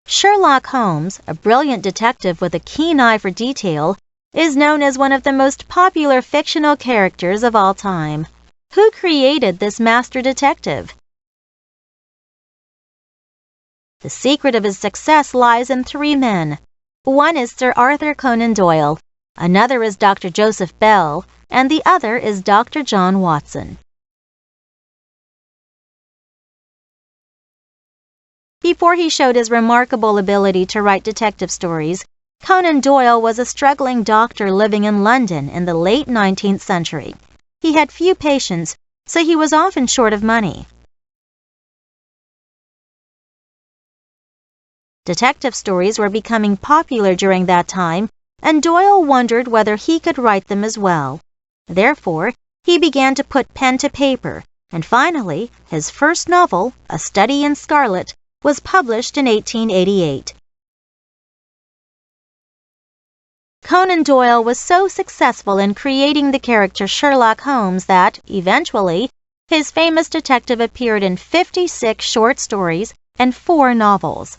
Sherlock Holmes, a brilliant detective with a keen eye for detail, is known as one of the most popular fictional characters of all time. Who created this master detective? The secret of his success lies in three men. One is Sir Arthur Conan Doyle, another is Dr. Joseph Bell, and the other is Dr. John Watson. Before he showed his remarkable ability to write detective stories, Conan Doyle was a struggling doctor living in London in the late 19th century. He had few patients, so he was often short of money. Detective stories were becoming popular during that time, and Doyle wondered whether he could write them as well. Therefore, he began to put pen to paper, and finally, his first novel, A Study in Scarlet, was published in 1888. Conan Doyle was so successful in creating the character Sherlock Holmes that, eventually, his famous detective appeared in 56 short stories and 4 novels.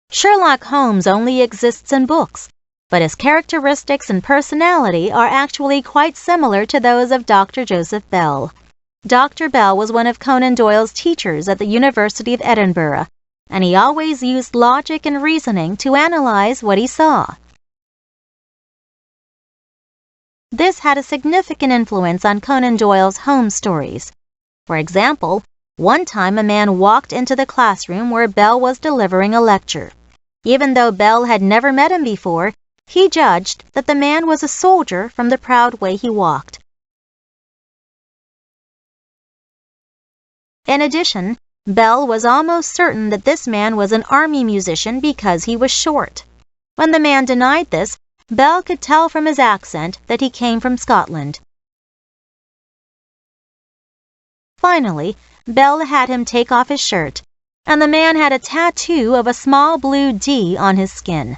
Sherlock Holmes only exists in books, but his characteristics and personality are actually quite similar to those of Dr. Joseph Bell. Dr. Bell was one of Conan Doyle's teachers at the University of Edinburgh, and he always used logic and reasoning to analyze what he saw. This had a significant influence on Conan Doyle's Holmes stories. For example, one time a man walked into the classroom where Bell was delivering a lecture. Even though Bell had never met him before, he judged that the man was a soldier from the proud way he walked. In addition, Bell was almost certain that this man was an army musician because he was short. When the man denied this, Bell could tell from his accent that he came from Scotland. Finally, Bell had him take off his shirt, and the man had a tattoo of a small blue D on his skin.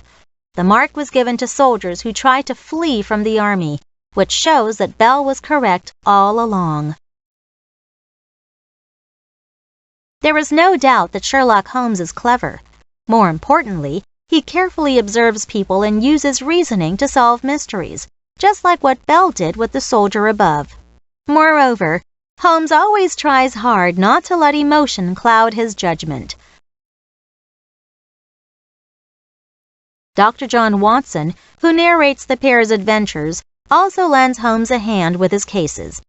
The mark was given to soldiers who tried to flee from the army, which shows that Bell was correct all along. There is no doubt that Sherlock Holmes is clever. More importantly, he carefully observes people and uses reasoning to solve mysteries, just like what Bell did with the soldier above. Moreover, Holmes always tries hard not to let emotion cloud his judgment. Dr. John Watson, who narrates the pair's adventures, also lends Holmes a hand with his cases.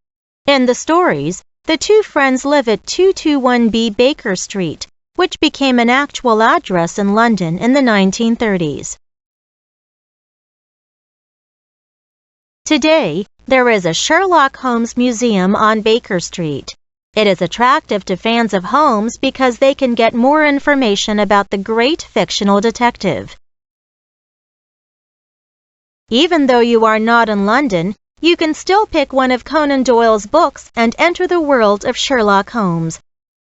In the stories, the two friends live at 221B Baker Street, which became an actual address in London in the 1930s. Today, there is a Sherlock Holmes Museum on Baker Street. It is attractive to fans of Holmes because they can get more information about the great fictional detective. Even though you are not in London, you can still pick one of Conan Doyle's books and enter the world of Sherlock Holmes.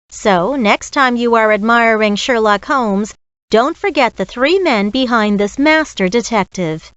So, next time you are admiring Sherlock Holmes, don't forget the 3 men behind this master detective.